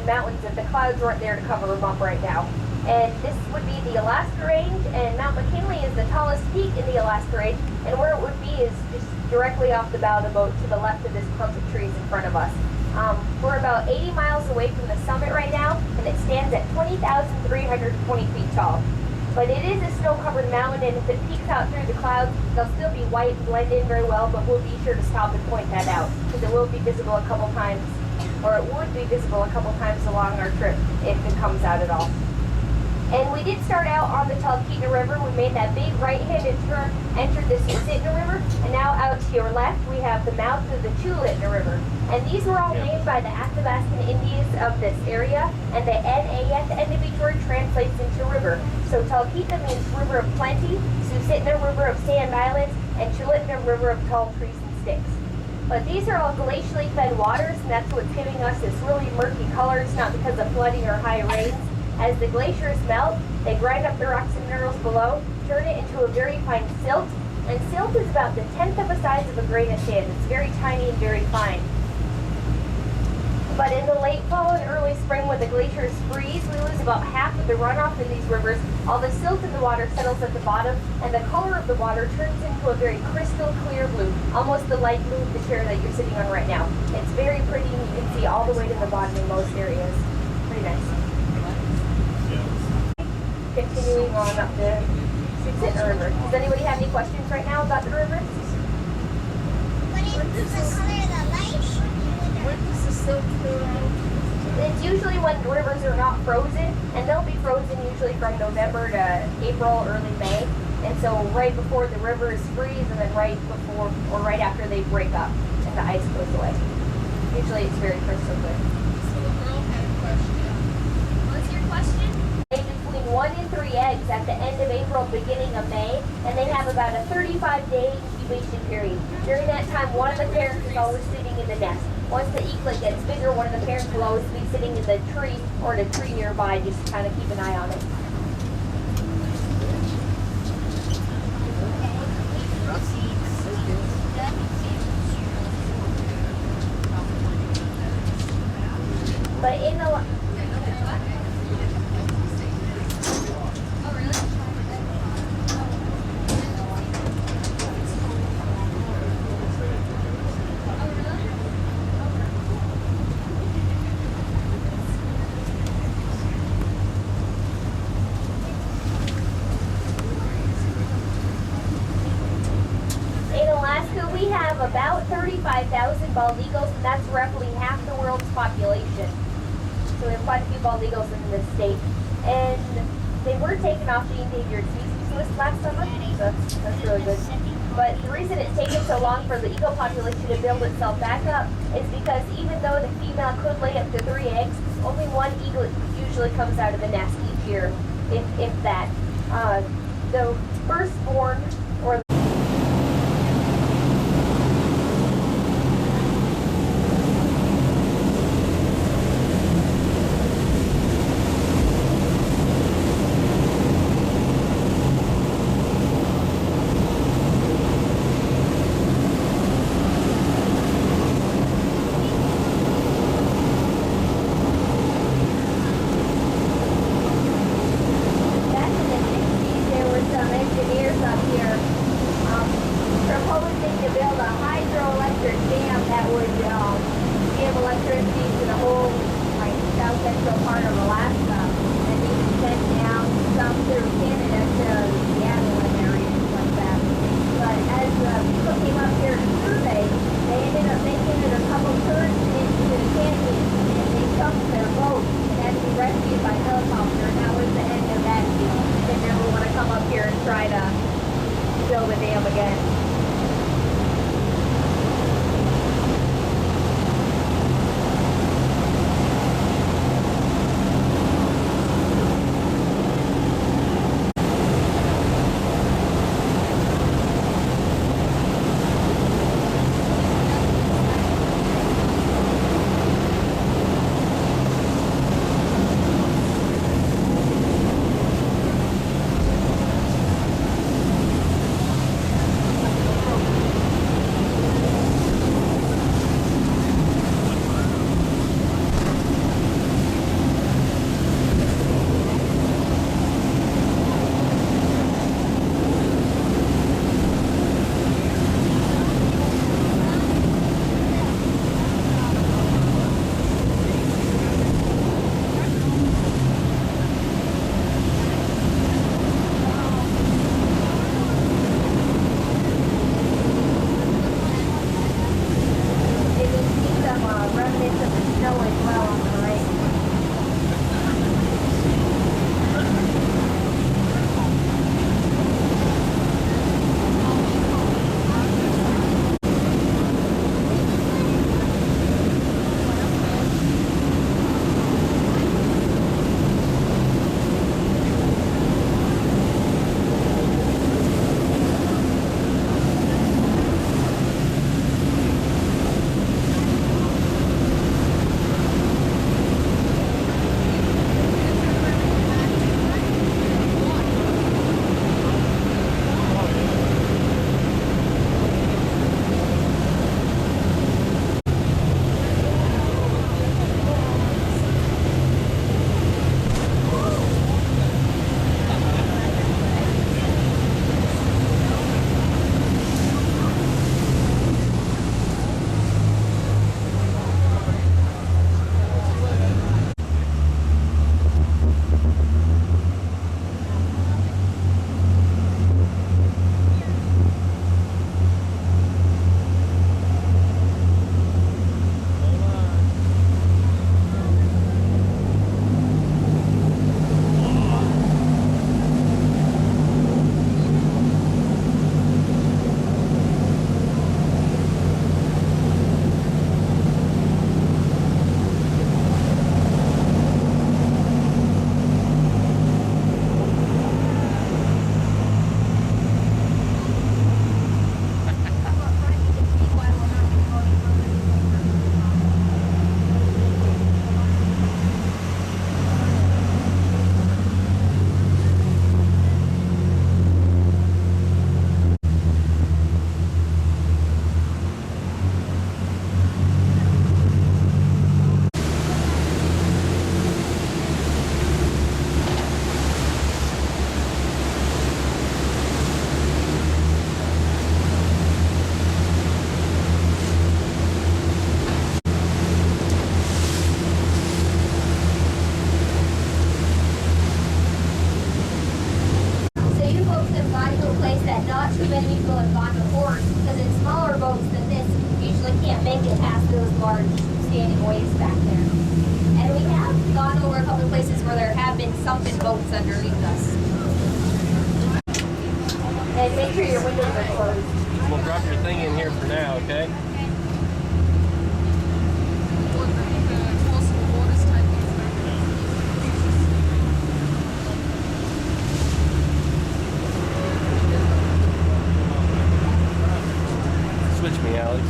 mountains if the clouds weren't there to cover them up right now. And this would be the Alaska Range, and Mount McKinley is the tallest peak in the Alaska Range, and where it would be is just directly off the bow of the boat to the left of this clump of trees in front of us. We're about 80 miles away from the summit right now, and it stands at 20,320 feet tall. But it is a snow-covered mountain, and if it peeks out through the clouds, they'll still be white and blend in very well, but we'll be sure to stop and point that out, because it will be visible a couple times, or it would be visible a couple times along our trip if it comes out at all. And we did start out on the Talkeetna River. We made that big right-handed turn, entered the Susitna River, and now out to your left we have the mouth of the Chulitna River. And these were all named by the Athabascan Indians of this area, and the N-A at the end of each word translates into river. So Talkeetna means river of plenty, Susitna river of sand islands, and Chulitna river of tall trees and sticks. But these are all glacially fed waters, and that's what's giving us this really murky color. It's not because of flooding or high rains. As the glaciers melt, they grind up the rocks and minerals below, turn it into a very fine silt, and silt is about the 1/10 of the size of a grain of sand. It's very tiny and very fine. But in the late fall and early spring, when the glaciers freeze, we lose about half of the runoff in these rivers. All the silt in the water settles at the bottom, and the color of the water turns into a very crystal clear blue, almost the light blue of the chair that you're sitting on right now. It's very pretty, and you can see all the way to the bottom in most areas. Pretty nice. Continuing on up the Susitna River. Does anybody have any questions right now about the river? What is the color of the light? When does the silt go out? It's usually when the rivers are not frozen, and they'll be frozen usually from November to April, early May. And so right before the rivers freeze, and then right before or right after they break up and the ice goes away. Usually it's very crystal clear. So the girl had a question. What's your question? 1 and 3 eggs at the end of April, beginning of May, and they have about a 35-day incubation period. During that time, one of the parents is always sitting in the nest. Once the eaglet gets bigger, one of the parents will always be sitting in the tree or in a tree nearby, just to kind of keep an eye on it. But in the we have about 35,000 bald eagles, and that's roughly half the world's population. So we have quite a few bald eagles in this state. And they were taken off the endangered species list last summer, so that's really good. But the reason it's taken so long for the eagle population to build itself back up is because even though the female could lay up to 3 eggs, only one eaglet usually comes out of the nest each year, if that. The firstborn, or build a dam again. places where there have been sunken boats underneath us. And make sure your windows are closed. We'll drop your thing in here for now, okay? Switch me, Alex.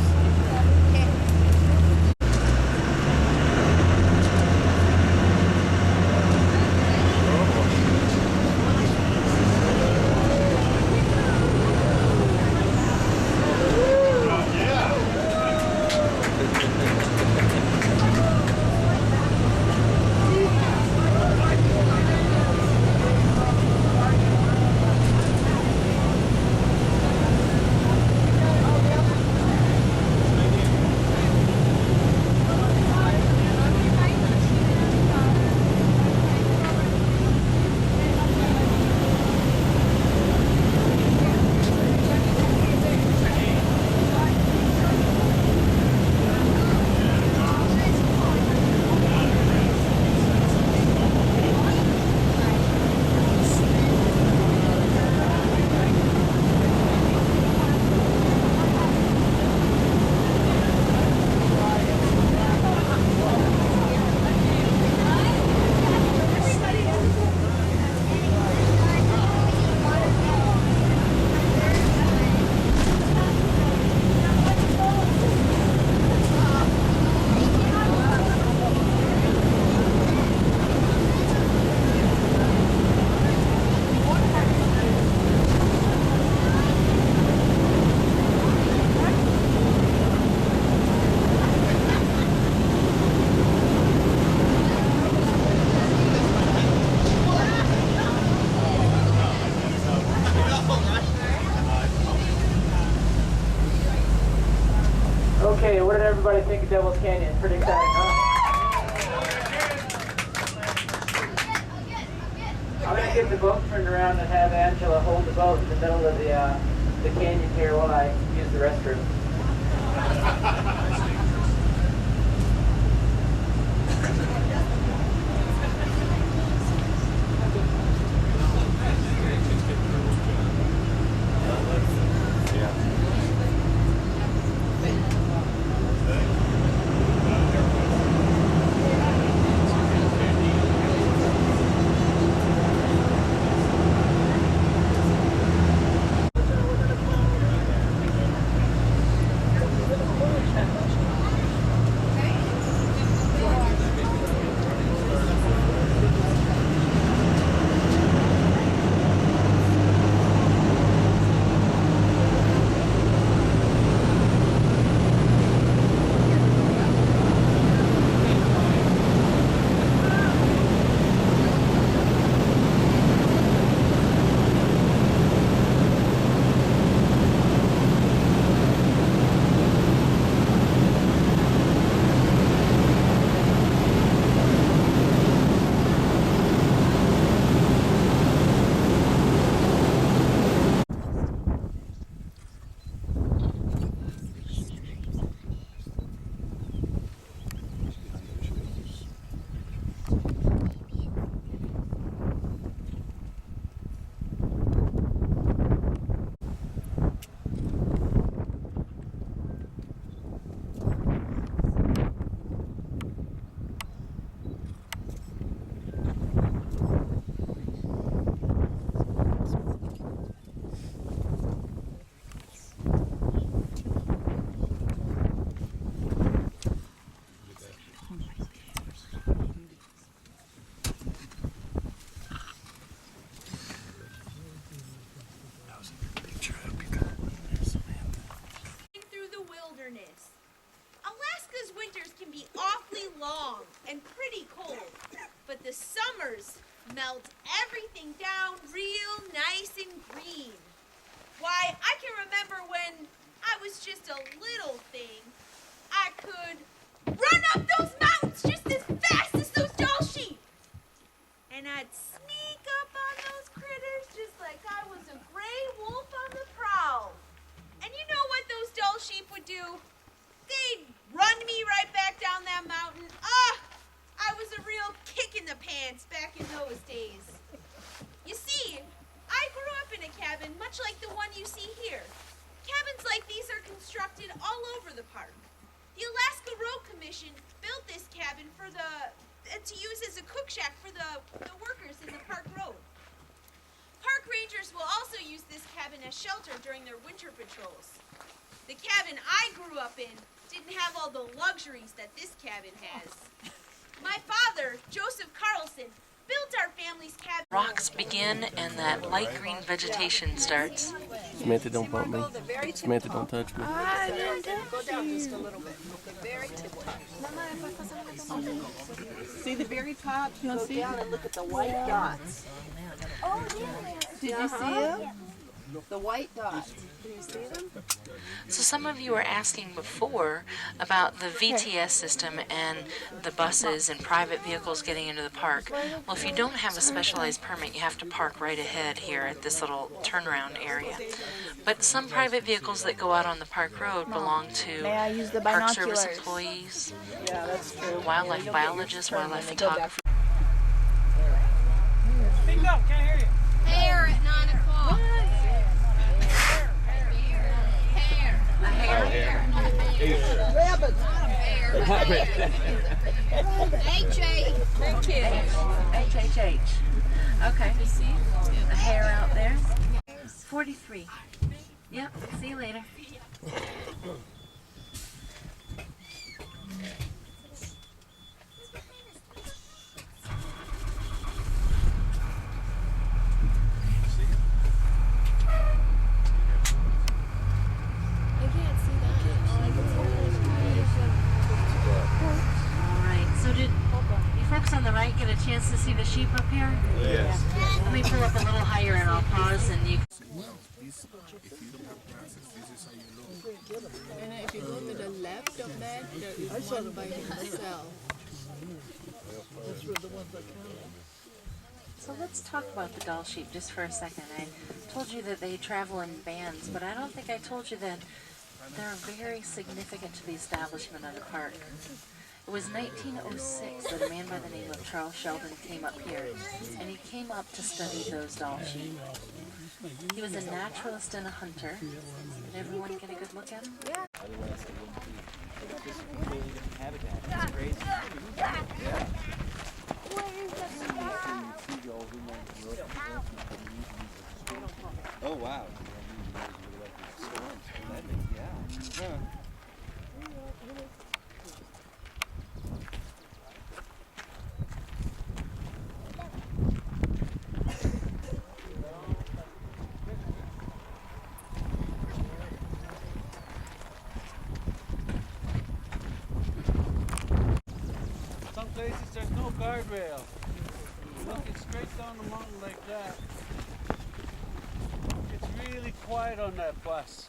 Okay, what did everybody think of Devil's Canyon? Pretty exciting, huh? I'm gonna get the boat turned around and have Angela hold the boat in the middle of the canyon here while I use the restroom. Alaska's winters can be awfully long and pretty cold, but the summers melt everything down real nice and green. Why, I can remember when I was just a little thing, I could run up those mountains just as fast as those doll sheep. And I'd sneak up on those critters just like I was a gray wolf on the prowl. And you know what those doll sheep would do? They'd run me right back down that mountain. I was a real kick in the pants in those days. You see, I grew up in a cabin much like the one you see here. Cabins like these are constructed all over the park. The Alaska Road Commission built this cabin to use as a cook shack for the workers in the park road. Park rangers will also use this cabin as shelter during their winter patrols. The cabin I grew up in didn't have all the luxuries that this cabin has. My father, Joseph Carlson, built our family's cabin. Rocks begin and that light green vegetation starts. Samantha, don't bump me. Samantha, don't touch me. Go down just a little bit. The very tip top. See the very top? Go down and look at the white dots. Oh, yeah. Did you see them? The white dots. Do you see them? So some of you were asking before about the VTS system and the buses and private vehicles getting into the park. Well, if you don't have a specialized permit, you have to park right ahead here at this little turnaround area. But some private vehicles that go out on the park road belong to May I use the Park Service binoculars? employees, Yeah, that's true. wildlife biologists, wildlife photographers. Speak up, can't hear you. Hair at 9 o'clock. HHH. Okay. A hair out there. 43. Yep. See you later. All right. So did you folks on the right get a chance to see the sheep up here? Yes. Let me pull up a little higher and I'll pause and you. And if you go to the left of that, there is one by himself. So let's talk about the doll sheep just for a second. I told you that they travel in bands, but I don't think I told you that they're very significant to the establishment of the park. It was 1906 that a man by the name of Charles Sheldon came up here, and he came up to study those doll sheep. He was a naturalist and a hunter. Did everyone get a good look at him? Habitat. It's crazy. Oh wow. Yeah. Some places there's no guardrail. Looking straight down the mountain like that. It's really quiet on that bus.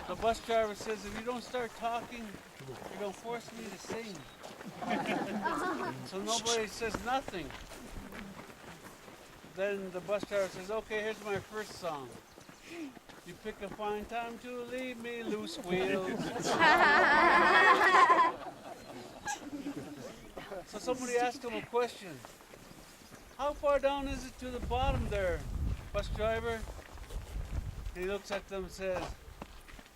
The bus driver says, if you don't start talking, you're going to force me to sing. So nobody says nothing. Then the bus driver says, okay, here's my first song. You pick a fine time to leave me loose wheels. So somebody asked him a question. How far down is it to the bottom there, bus driver? He looks at them and says,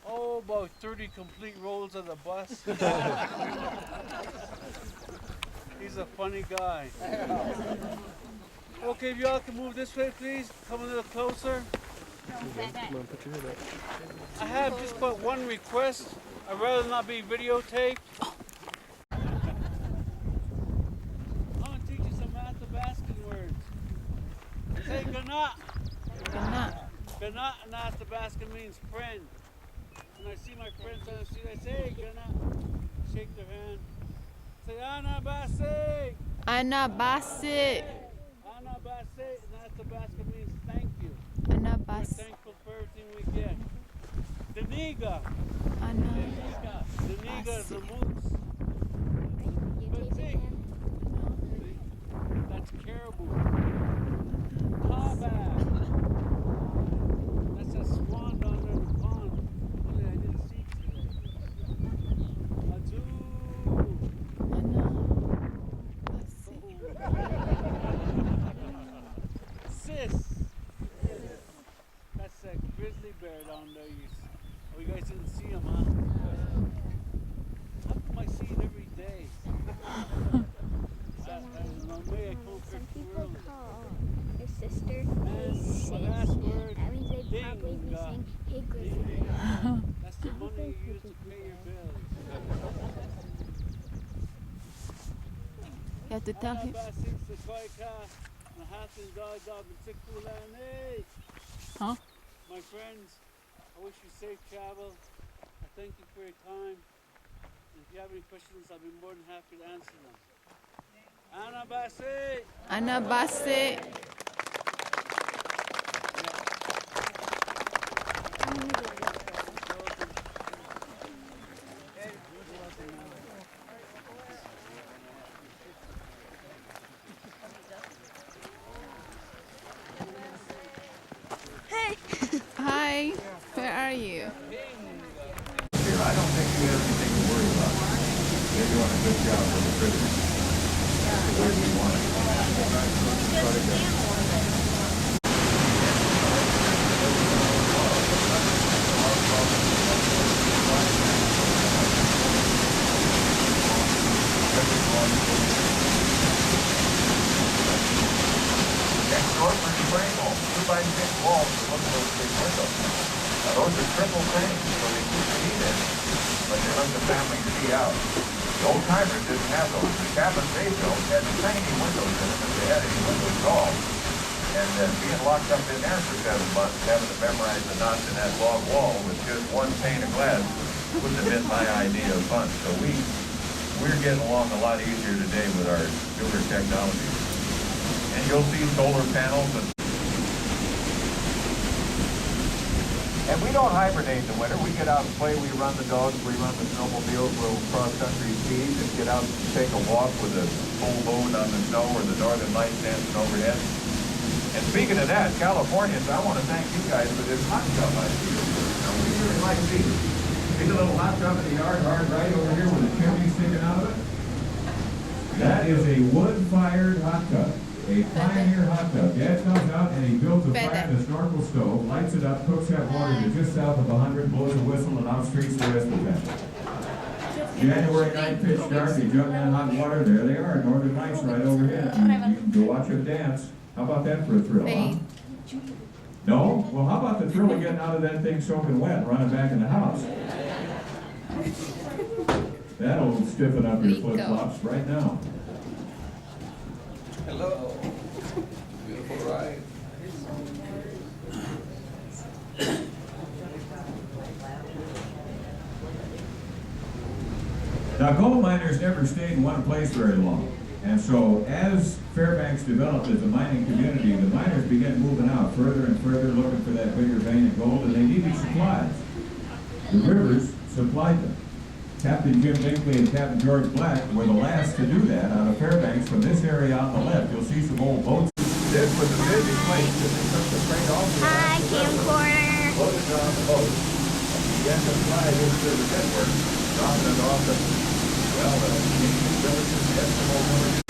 oh, about 30 complete rolls of the bus. He's a funny guy. Okay, if y'all can move this way, please. Come a little closer. Come on, put your head up. I have just but one request. I'd rather not be videotaped. I'm going to teach you some Athabascan words. Say ganat. Ganat. Ganat in Athabascan means friend. When I see my friends on the street, I say, hey, ganat. Shake their hand. Say, anabase. Anabase. Anabase in Athabascan means thank you. We're Anabase. thankful for everything we get. Daniga. Daniga is a moose. But see, that's caribou. Taba. That's a swan down there in the pond. Only I didn't see today. Adzoo. You have to tell him. Huh? My friends, I wish you safe travel. I thank you for your time. And if you have any questions, I'll be more than happy to answer them. Anabase! Anabase. Hi, where are you? I don't think you have anything to worry about. They're doing a good job with the prisoners. Where do you want it? Next door for the frame home, 2x6 walls that look at those big windows. Now those are triple frames, so they keep the heat in, but they let the family see out. The old timers didn't have those. The cabins they built had tiny windows in them if they had any windows at all. And being locked up in there for 7 months, having to memorize the knots in that log wall with just one pane of glass wouldn't have been my idea of fun. So we're getting along a lot easier today with our newer technology. And you'll see solar panels and we don't hibernate in the winter. We get out and play. We run the dogs. We run the snowmobiles. We'll cross-country ski and get out and take a walk with a full moon on the snow or the northern lights dancing overhead. And speaking of that, Californians, I want to thank you guys for this hot tub I see. Now, we really like these. See the little hot tub in the yard, hard right over here with a chimney sticking out of it? That is a wood-fired hot tub. A Pioneer hot tub. Dad comes out and he builds a fire in a snorkel stove, lights it up, cooks that water to just south of 100, blows a whistle, and out streaks the rest of the family. January night, pitch dark, you jump in hot water, there they are, Northern Lights right overhead. You can go watch them dance. How about that for a thrill, huh? No? Well, how about the thrill of getting out of that thing soaking wet and running back in the house? That'll stiffen up your flip-flops right now. Hello. Beautiful ride. Now, gold miners never stayed in one place very long. And so, as Fairbanks developed as a mining community, the miners began moving out further and further, looking for that bigger vein of gold, and they needed supplies. The rivers supplied them. Captain Jim Binkley and Captain George Black were the last to do that out of Fairbanks. From this area on the left, you'll see some old boats. This was a busy place because they took the freight off the camcorder. loaded it on the boat. Began to fly into the network, dropping it off at, well, the Indian villages, the Eskimo villages.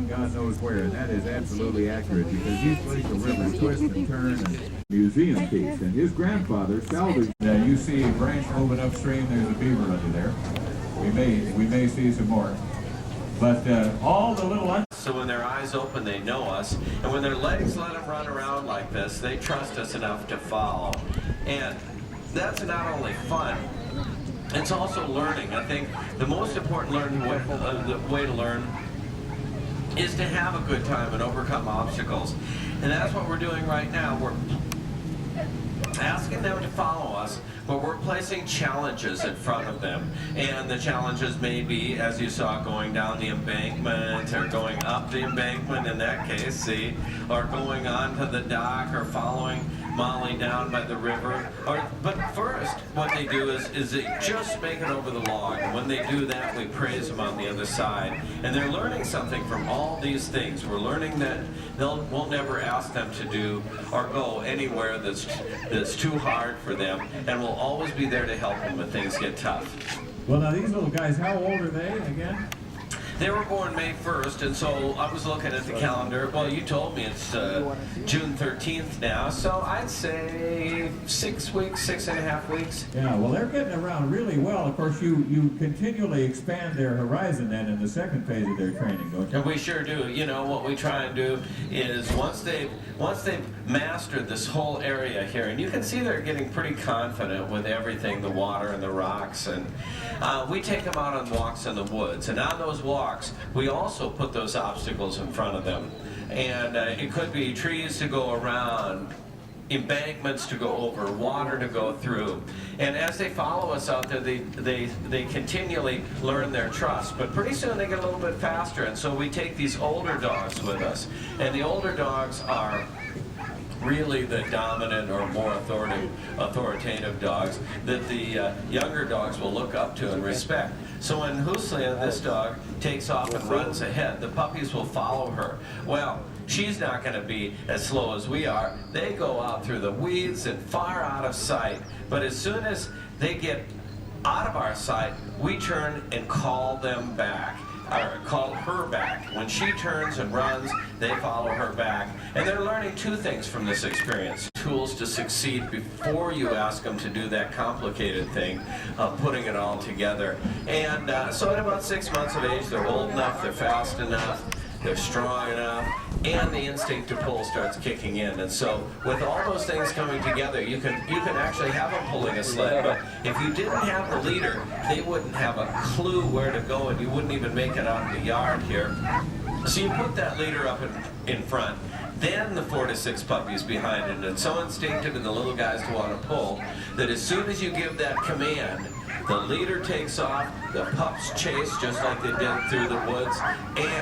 God knows where, and that is absolutely accurate because these places are rivers twist and turn and museum piece. And his grandfather salvaged. Now you see a branch moving upstream. There's a beaver under there. We may see some more. But all the little. So when their eyes open, they know us, and when their legs let them run around like this, they trust us enough to follow. And that's not only fun. It's also learning. I think the most important way to learn is to have a good time and overcome obstacles. And that's what we're doing right now. asking them to follow us, but we're placing challenges in front of them. And the challenges may be, as you saw, going down the embankment or going up the embankment in that case, see, or going onto the dock or following Molly down by the river. But first, what they do is they just make it over the log. And when they do that, we praise them on the other side. And they're learning something from all these things. We're learning that we'll never ask them to do or go anywhere that's too hard for them. And we'll always be there to help them when things get tough. Well, now these little guys, how old are they again? They were born May 1st, and so I was looking at the calendar. Well, you told me it's June 13th now, so I'd say 6 weeks, 6.5 weeks. Yeah, well, they're getting around really well. Of course, you continually expand their horizon then in the second phase of their training, don't you? And we sure do. You know, what we try and do is once they've mastered this whole area here, and you can see they're getting pretty confident with everything, the water and the rocks, and we take them out on walks in the woods, and on those walks, we also put those obstacles in front of them. And it could be trees to go around, embankments to go over, water to go through. And as they follow us out there, they continually learn their trust. But pretty soon they get a little bit faster, and so we take these older dogs with us. And the older dogs are really the dominant or more authoritative dogs that the younger dogs will look up to and respect. So when Huslia, this dog, takes off and runs ahead, the puppies will follow her. Well, she's not going to be as slow as we are. They go out through the weeds and far out of sight. But as soon as they get out of our sight, we turn and call them back. Or call her back. When she turns and runs, they follow her back. And they're learning two things from this experience. Tools to succeed before you ask them to do that complicated thing of putting it all together. And so at about 6 months of age, they're old enough, they're fast enough, they're strong enough, and the instinct to pull starts kicking in. And so with all those things coming together, you can actually have them pulling a sled, but if you didn't have the leader, they wouldn't have a clue where to go, and you wouldn't even make it out in the yard here. So you put that leader up in front, then the 4 to 6 puppies behind it, and it's so instinctive in the little guys to want to pull that as soon as you give that command, the leader takes off, the pups chase just like they did through the woods, and